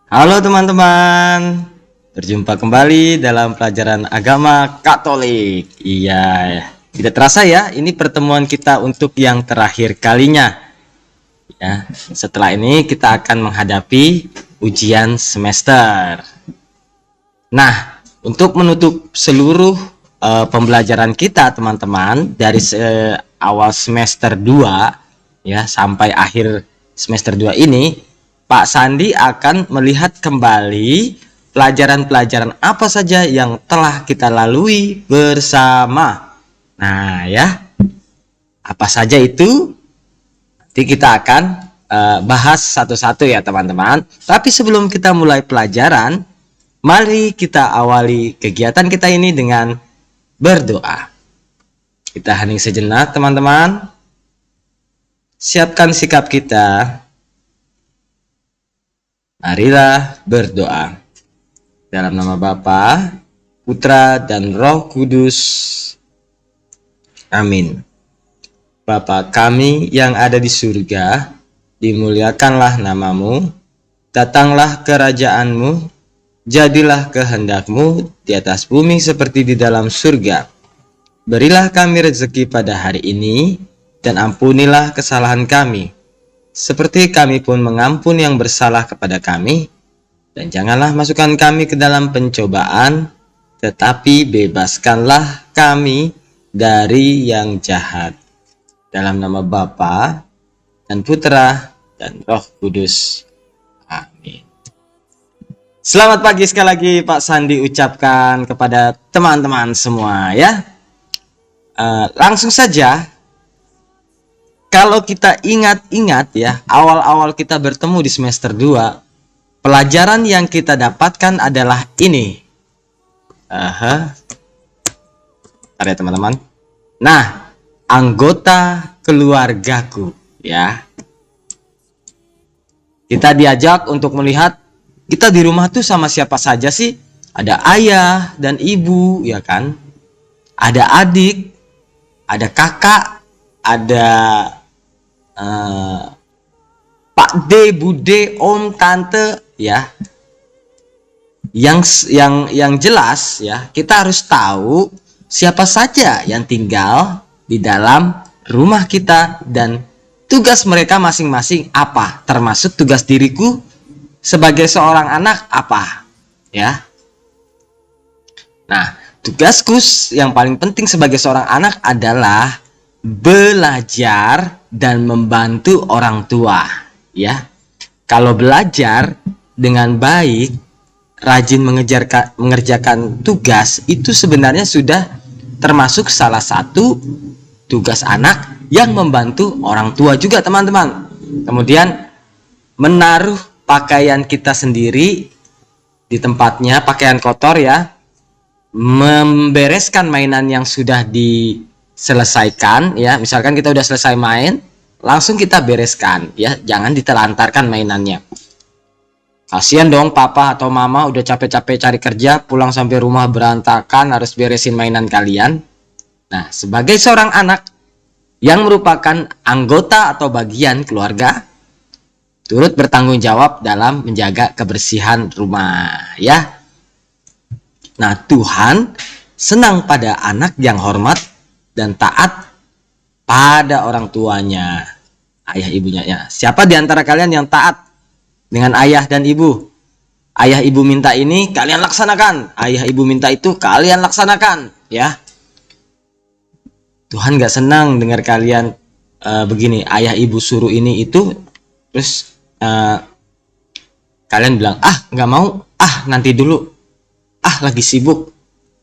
Halo teman-teman, berjumpa kembali dalam pelajaran agama Katolik. Iya, tidak terasa ya, ini pertemuan kita untuk yang terakhir kalinya. Ya, setelah ini kita akan menghadapi ujian semester. Nah, untuk menutup seluruh pembelajaran kita teman-teman dari awal semester 2 ya sampai akhir semester 2 ini, Pak Sandi akan melihat kembali pelajaran-pelajaran apa saja yang telah kita lalui bersama. Nah, ya, apa saja itu? Nanti kita akan bahas satu-satu ya, teman-teman. Tapi sebelum kita mulai pelajaran, mari kita awali kegiatan kita ini dengan berdoa. Kita hening sejenak, teman-teman. Siapkan sikap kita. Marilah berdoa. Dalam nama Bapa, Putra, dan Roh Kudus. Amin. Bapa kami yang ada di surga, dimuliakanlah namamu, datanglah kerajaanmu, jadilah kehendakmu di atas bumi seperti di dalam surga. Berilah kami rezeki pada hari ini, dan ampunilah kesalahan kami, seperti kami pun mengampuni yang bersalah kepada kami. Dan janganlah masukkan kami ke dalam pencobaan, tetapi bebaskanlah kami dari yang jahat. Dalam nama Bapa dan Putra dan Roh Kudus. Amin. Selamat pagi sekali lagi Pak Sandi ucapkan kepada teman-teman semua ya. Langsung saja, kalau kita ingat-ingat ya, awal-awal kita bertemu di semester 2, pelajaran yang kita dapatkan adalah ini. Ada teman-teman. Nah, anggota keluargaku ya. Kita diajak untuk melihat kita di rumah tuh sama siapa saja sih? Ada ayah dan ibu ya kan? Ada adik, ada kakak, ada Pak D, Bude, Om, Tante ya. Yang jelas ya, kita harus tahu siapa saja yang tinggal di dalam rumah kita dan tugas mereka masing-masing apa, termasuk tugas diriku sebagai seorang anak apa ya. Nah, tugasku yang paling penting sebagai seorang anak adalah belajar dan membantu orang tua ya. Kalau belajar dengan baik, rajin mengerjakan tugas, itu sebenarnya sudah termasuk salah satu tugas anak yang membantu orang tua juga teman-teman. Kemudian menaruh pakaian kita sendiri di tempatnya, pakaian kotor ya, membereskan mainan yang sudah diselesaikan ya. Misalkan kita udah selesai main, langsung kita bereskan ya, jangan ditelantarkan mainannya. Kasian dong papa atau mama udah capek-capek cari kerja, pulang sampai rumah berantakan, harus beresin mainan kalian. Nah, sebagai seorang anak yang merupakan anggota atau bagian keluarga, turut bertanggung jawab dalam menjaga kebersihan rumah ya. Nah, Tuhan senang pada anak yang hormat dan taat pada orang tuanya, ayah ibunya ya. Siapa di antara kalian yang taat dengan ayah dan ibu? Ayah ibu minta ini, kalian laksanakan. Ayah ibu minta itu, kalian laksanakan ya. Tuhan gak senang dengar kalian begini, ayah ibu suruh ini itu, terus kalian bilang, gak mau, nanti dulu, lagi sibuk.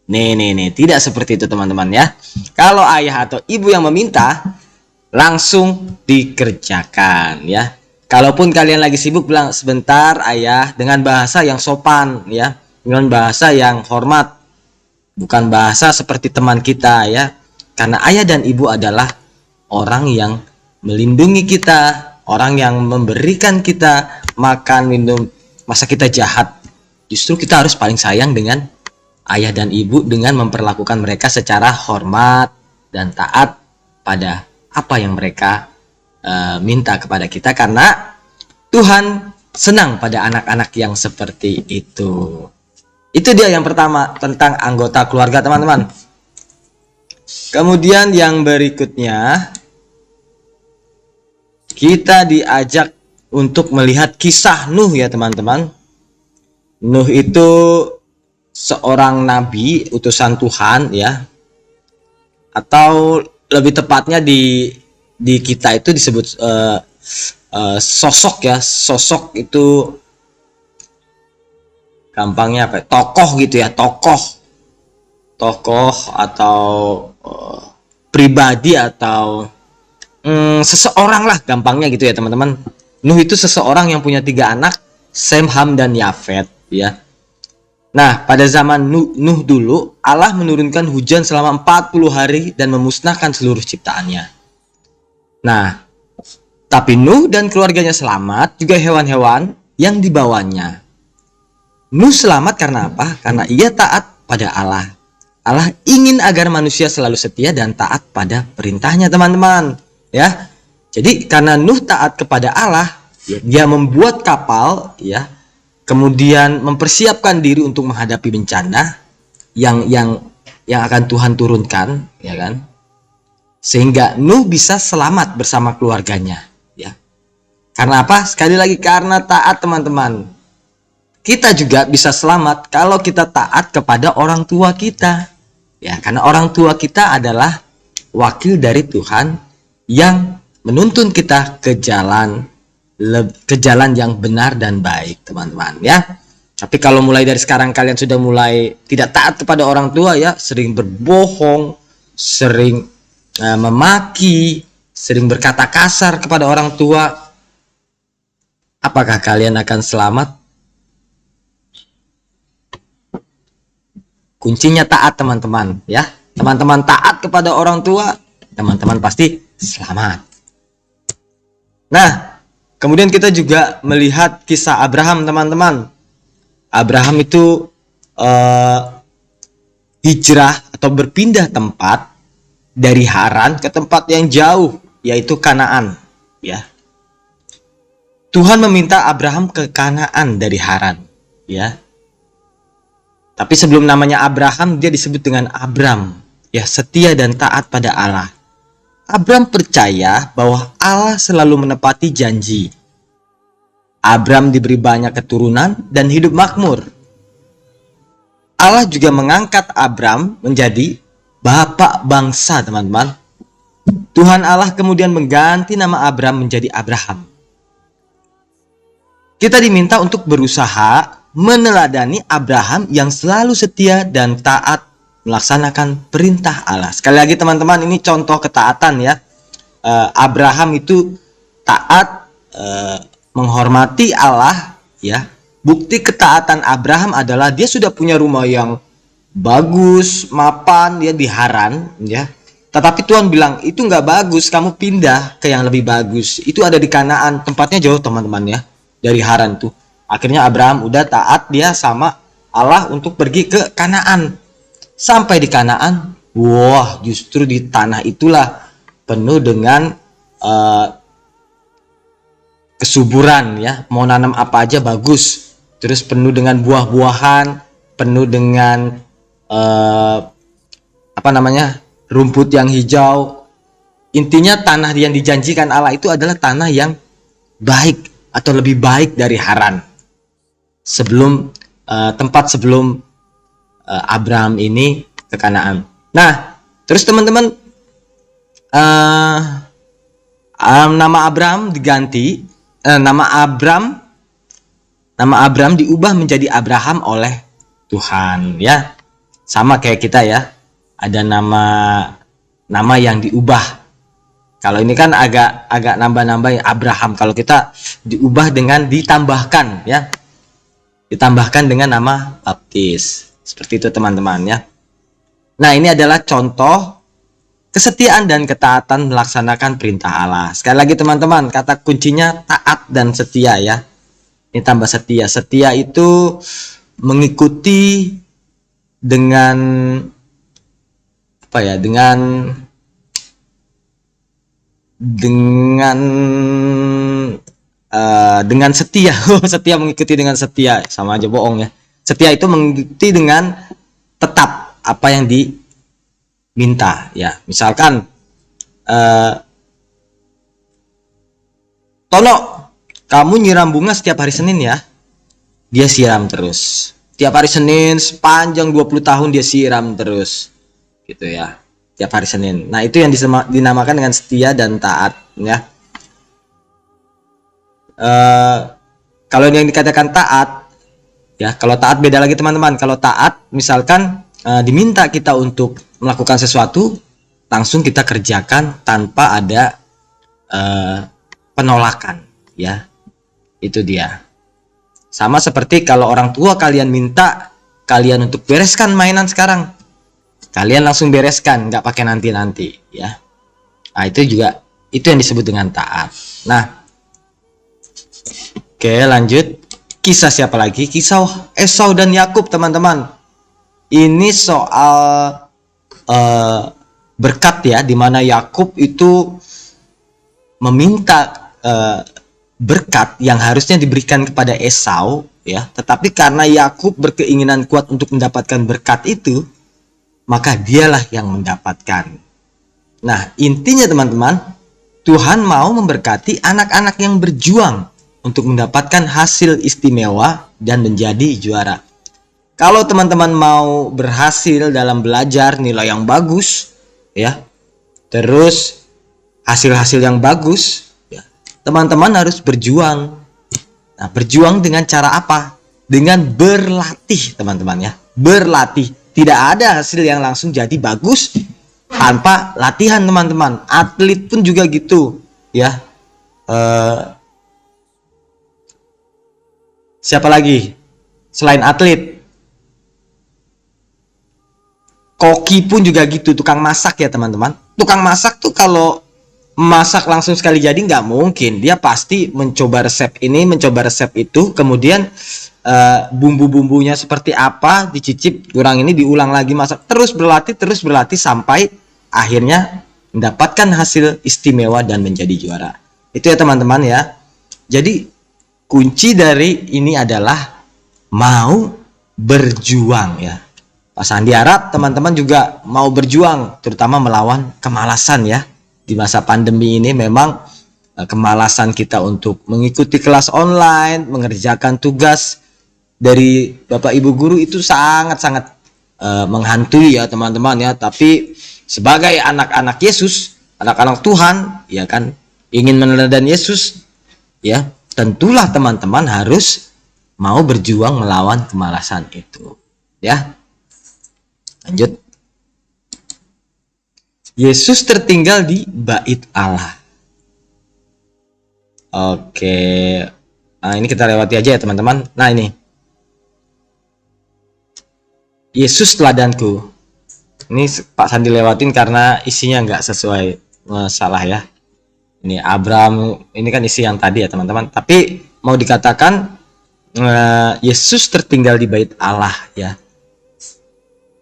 Nih, tidak seperti itu teman-teman ya. Kalau ayah atau ibu yang meminta, langsung dikerjakan ya. Kalaupun kalian lagi sibuk, bilang sebentar ayah, dengan bahasa yang sopan ya, dengan bahasa yang hormat, bukan bahasa seperti teman kita ya. Karena ayah dan ibu adalah orang yang melindungi kita, orang yang memberikan kita makan, minum. Masa kita jahat? Justru kita harus paling sayang dengan ayah dan ibu dengan memperlakukan mereka secara hormat dan taat pada apa yang mereka minta kepada kita, karena Tuhan senang pada anak-anak yang seperti itu. Itu dia yang pertama tentang anggota keluarga, teman-teman. Kemudian yang berikutnya, kita diajak untuk melihat kisah Nuh ya, teman-teman. Nuh itu seorang nabi, utusan Tuhan ya. Atau lebih tepatnya di kita itu disebut sosok ya. Sosok itu gampangnya apa? Tokoh gitu ya, tokoh atau pribadi atau seseorang lah gampangnya gitu ya, teman-teman. Nuh itu seseorang yang punya 3 anak, Sem, Ham, dan Yafet ya. Nah, pada zaman Nuh dulu, Allah menurunkan hujan selama 40 hari dan memusnahkan seluruh ciptaannya. Nah, tapi Nuh dan keluarganya selamat, juga hewan-hewan yang dibawanya. Nuh selamat karena apa? Karena ia taat pada Allah. Allah ingin agar manusia selalu setia dan taat pada perintahnya, teman-teman. Ya, jadi karena Nuh taat kepada Allah, dia membuat kapal, ya, kemudian mempersiapkan diri untuk menghadapi bencana yang akan Tuhan turunkan, ya kan? Sehingga Nuh bisa selamat bersama keluarganya, ya. Karena apa? Sekali lagi karena taat, teman-teman. Kita juga bisa selamat kalau kita taat kepada orang tua kita. Ya, karena orang tua kita adalah wakil dari Tuhan yang menuntun kita ke jalan yang benar dan baik, teman-teman ya. Tapi kalau mulai dari sekarang kalian sudah mulai tidak taat kepada orang tua ya, sering berbohong, sering memaki, sering berkata kasar kepada orang tua, apakah kalian akan selamat? Kuncinya taat, teman-teman ya. Teman-teman taat kepada orang tua, teman-teman pasti selamat. Nah, kemudian kita juga melihat kisah Abraham, teman-teman. Abraham itu hijrah atau berpindah tempat dari Haran ke tempat yang jauh, yaitu Kanaan ya. Tuhan meminta Abraham ke Kanaan dari Haran ya. Tapi sebelum namanya Abraham, dia disebut dengan Abram, ya, setia dan taat pada Allah. Abram percaya bahwa Allah selalu menepati janji. Abram diberi banyak keturunan dan hidup makmur. Allah juga mengangkat Abram menjadi bapak bangsa, teman-teman. Tuhan Allah kemudian mengganti nama Abram menjadi Abraham. Kita diminta untuk berusaha meneladani Abraham yang selalu setia dan taat melaksanakan perintah Allah. Sekali lagi, teman-teman, ini contoh ketaatan ya. Abraham itu taat, menghormati Allah ya. Bukti ketaatan Abraham adalah dia sudah punya rumah yang bagus, mapan ya di Haran ya. Tetapi Tuhan bilang, itu nggak bagus, kamu pindah ke yang lebih bagus. Itu ada di Kanaan, tempatnya jauh, teman-teman ya, dari Haran tuh. Akhirnya Abraham udah taat dia sama Allah untuk pergi ke Kanaan. Sampai di Kanaan, wah, justru di tanah itulah penuh dengan kesuburan ya. Mau nanam apa aja bagus. Terus penuh dengan buah-buahan, penuh dengan rumput yang hijau. Intinya tanah yang dijanjikan Allah itu adalah tanah yang baik atau lebih baik dari Haran. Tempat sebelum Abraham ini ke Kanaan. Nah, terus teman-teman, nama Abraham diganti, nama Abraham diubah menjadi Abraham oleh Tuhan ya. Sama kayak kita ya, ada nama yang diubah. Kalau ini kan agak nambah-nambah Abraham. Kalau kita diubah dengan ditambahkan ya. Ditambahkan dengan nama baptis. Seperti itu, teman-teman ya. Nah, ini adalah contoh kesetiaan dan ketaatan melaksanakan perintah Allah. Sekali lagi, teman-teman, kata kuncinya taat dan setia ya. Ini tambah setia. Setia itu mengikuti dengan apa ya? Dengan dengan setia. Setia mengikuti dengan setia sama aja bohong ya. Setia itu mengikuti dengan tetap apa yang diminta ya. Misalkan Tono, kamu nyiram bunga setiap hari Senin ya. Dia siram terus. Tiap hari Senin sepanjang 20 tahun dia siram terus. Gitu ya. Tiap hari Senin. Nah, itu yang dinamakan dengan setia dan taat ya. Kalau yang dikatakan taat ya, kalau taat beda lagi teman-teman. Kalau taat misalkan diminta kita untuk melakukan sesuatu, langsung kita kerjakan tanpa ada penolakan ya. Itu dia. Sama seperti kalau orang tua kalian minta kalian untuk bereskan mainan sekarang, kalian langsung bereskan, nggak pakai nanti-nanti ya. Nah, itu yang disebut dengan taat. Nah, oke, lanjut. Kisah siapa lagi? Kisah Esau dan Yakub, teman-teman. Ini soal berkat ya, dimana Yakub itu meminta berkat yang harusnya diberikan kepada Esau ya, tetapi karena Yakub berkeinginan kuat untuk mendapatkan berkat itu, maka dialah yang mendapatkan. Nah, intinya teman-teman, Tuhan mau memberkati anak-anak yang berjuang untuk mendapatkan hasil istimewa dan menjadi juara. Kalau teman-teman mau berhasil dalam belajar nilai yang bagus ya, terus hasil-hasil yang bagus, teman-teman harus berjuang. Nah, berjuang dengan cara apa? Dengan berlatih, teman-teman ya. Berlatih. Tidak ada hasil yang langsung jadi bagus tanpa latihan, teman-teman. Atlet pun juga gitu, ya. Siapa lagi? Selain atlet, koki pun juga gitu, tukang masak ya, teman-teman. Tukang masak tuh kalau masak langsung sekali jadi nggak mungkin. Dia pasti mencoba resep ini, mencoba resep itu, kemudian bumbu-bumbunya seperti apa dicicip, kurang ini diulang lagi, masak terus berlatih sampai akhirnya mendapatkan hasil istimewa dan menjadi juara. Itu ya teman-teman ya. Jadi kunci dari ini adalah mau berjuang ya. Pas Andi harap teman-teman juga mau berjuang, terutama melawan kemalasan ya. Di masa pandemi ini memang kemalasan kita untuk mengikuti kelas online, mengerjakan tugas dari Bapak Ibu guru itu sangat-sangat menghantui ya teman-teman ya. Tapi sebagai anak-anak Yesus, anak-anak Tuhan ya kan, ingin meneladani Yesus ya, tentulah teman-teman harus mau berjuang melawan kemalasan itu ya. Lanjut. Yesus tertinggal di bait Allah. Oke. Nah, ini kita lewati aja ya teman-teman. Nah, ini. Yesus teladanku. Ini Pak Sandi lewatin karena isinya nggak sesuai, salah ya. Ini Abraham, ini kan isi yang tadi ya teman-teman. Tapi mau dikatakan Yesus tertinggal di bait Allah ya.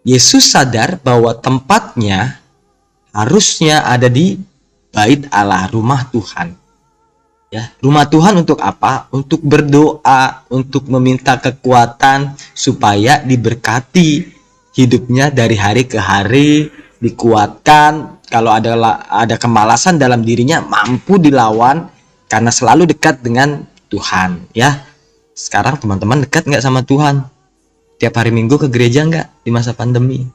Yesus sadar bahwa tempatnya harusnya ada di bait Allah, rumah Tuhan. Ya, rumah Tuhan untuk apa? Untuk berdoa, untuk meminta kekuatan supaya diberkati hidupnya dari hari ke hari, dikuatkan. Kalau ada kemalasan dalam dirinya, mampu dilawan karena selalu dekat dengan Tuhan. Ya, sekarang teman-teman dekat nggak sama Tuhan? Tiap hari Minggu ke gereja nggak di masa pandemi?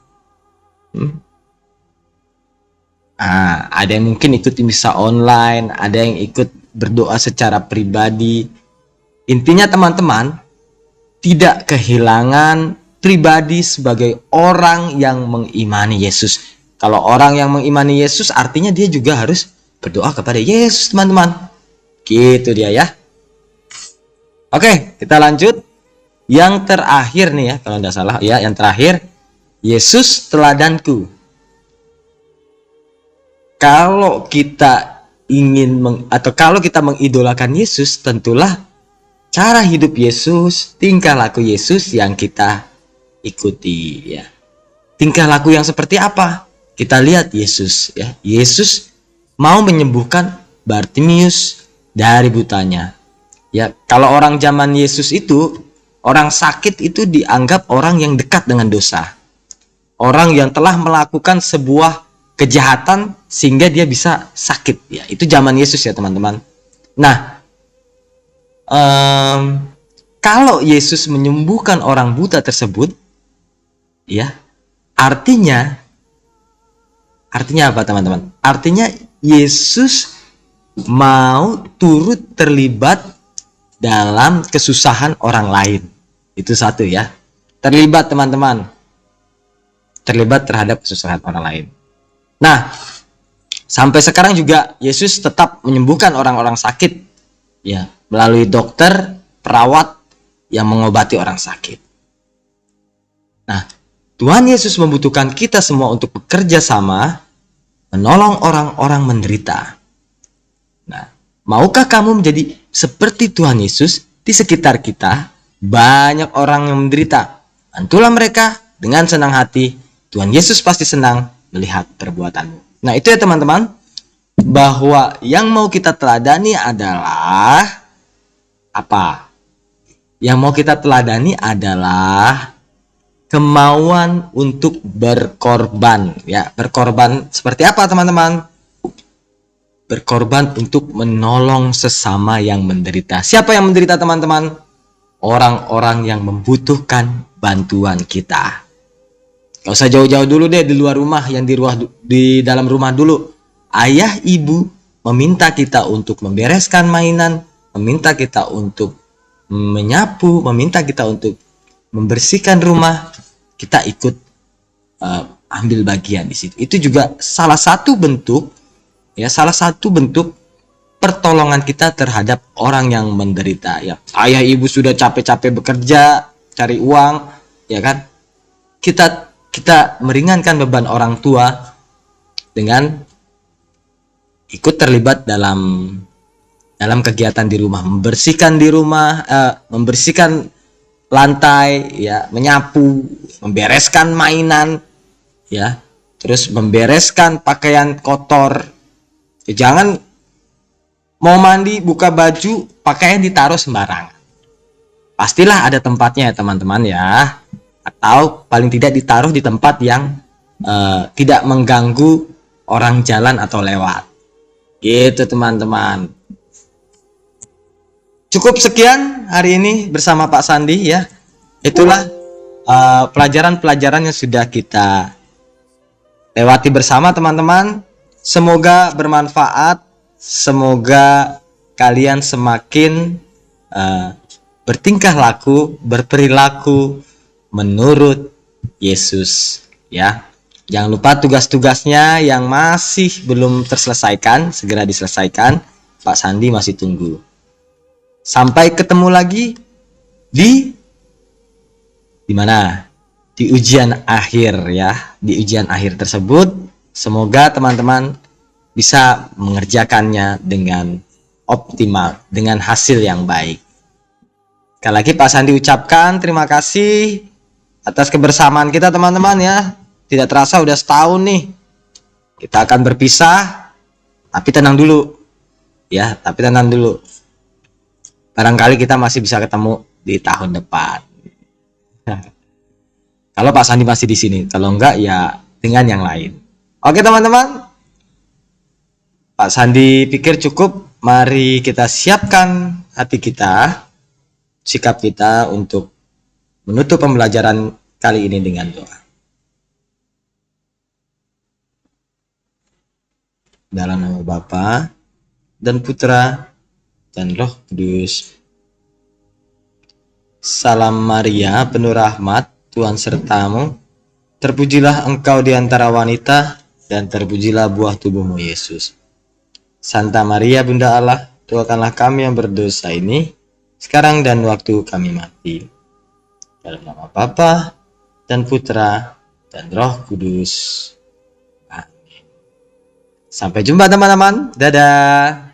Ada yang mungkin ikut misa online, ada yang ikut berdoa secara pribadi. Intinya teman-teman, tidak kehilangan pribadi sebagai orang yang mengimani Yesus. Kalau orang yang mengimani Yesus artinya dia juga harus berdoa kepada Yesus, teman-teman. Gitu dia ya. Oke, kita lanjut. Yang terakhir nih ya, kalau tidak salah ya, yang terakhir, Yesus teladanku. Kalau kita kalau kita mengidolakan Yesus, tentulah cara hidup Yesus, tingkah laku Yesus yang kita ikuti ya. Tingkah laku yang seperti apa? Kita lihat Yesus ya. Yesus mau menyembuhkan Bartimius dari butanya. Ya, kalau orang zaman Yesus itu, orang sakit itu dianggap orang yang dekat dengan dosa. Orang yang telah melakukan sebuah kejahatan sehingga dia bisa sakit. Ya, itu zaman Yesus ya teman-teman. Nah, kalau Yesus menyembuhkan orang buta tersebut, ya, artinya apa teman-teman? Artinya Yesus mau turut terlibat dalam kesusahan orang lain. Itu satu ya. Terlibat teman-teman. Terlibat terhadap kesusahan orang lain. Nah, sampai sekarang juga Yesus tetap menyembuhkan orang-orang sakit ya, melalui dokter, perawat yang mengobati orang sakit. Nah, Tuhan Yesus membutuhkan kita semua untuk bekerja sama menolong orang-orang menderita. Nah, maukah kamu menjadi seperti Tuhan Yesus? Di sekitar kita banyak orang yang menderita. Bantulah mereka dengan senang hati. Tuhan Yesus pasti senang melihat perbuatanmu. Nah, itu ya teman-teman, bahwa yang mau kita teladani adalah apa? Yang mau kita teladani adalah kemauan untuk berkorban. Ya, berkorban seperti apa teman-teman? Berkorban untuk menolong sesama yang menderita. Siapa yang menderita teman-teman? Orang-orang yang membutuhkan bantuan kita. Gak usah jauh-jauh dulu deh, di luar rumah, yang di dalam rumah dulu. Ayah ibu meminta kita untuk membereskan mainan, meminta kita untuk menyapu, meminta kita untuk membersihkan rumah. Kita ikut ambil bagian di situ. Itu juga salah satu bentuk pertolongan kita terhadap orang yang menderita. Ya, ayah ibu sudah capek-capek bekerja cari uang, ya kan? Kita meringankan beban orang tua dengan ikut terlibat dalam kegiatan di rumah, membersihkan lantai, ya, menyapu, membereskan mainan, ya, terus membereskan pakaian kotor. Ya, jangan mau mandi, buka baju, pakaian ditaruh sembarangan. Pastilah ada tempatnya ya teman-teman ya. Atau paling tidak ditaruh di tempat yang tidak mengganggu orang jalan atau lewat. Gitu teman-teman. Cukup sekian hari ini bersama Pak Sandi ya. Itulah pelajaran-pelajaran yang sudah kita lewati bersama teman-teman. Semoga bermanfaat. Semoga kalian semakin bertingkah laku, berperilaku menurut Yesus ya. Jangan lupa tugas-tugasnya yang masih belum terselesaikan, segera diselesaikan. Pak Sandi masih tunggu. Sampai ketemu lagi di mana? Di ujian akhir ya. Di ujian akhir tersebut, semoga teman-teman bisa mengerjakannya dengan optimal, dengan hasil yang baik. Sekali lagi Pak Sandi ucapkan terima kasih atas kebersamaan kita teman-teman ya. Tidak terasa udah setahun nih. Kita akan berpisah, tapi tenang dulu. Ya, tapi tenang dulu. Barangkali kita masih bisa ketemu di tahun depan. Kalau Pak Sandi masih di sini, kalau enggak ya dengan yang lain. Oke teman-teman. Pak Sandi pikir cukup. Mari kita siapkan hati kita, sikap kita untuk menutup pembelajaran kali ini dengan doa. Dalam nama Bapa dan Putra dan Roh Kudus. Salam Maria, penuh rahmat, Tuhan sertamu. Terpujilah engkau di antara wanita, dan terpujilah buah tubuhmu Yesus. Santa Maria, Bunda Allah, doakanlah kami yang berdosa ini, sekarang dan waktu kami mati. Dalam nama Bapa dan Putra dan Roh Kudus. Amin. Sampai jumpa teman-teman. Dadah.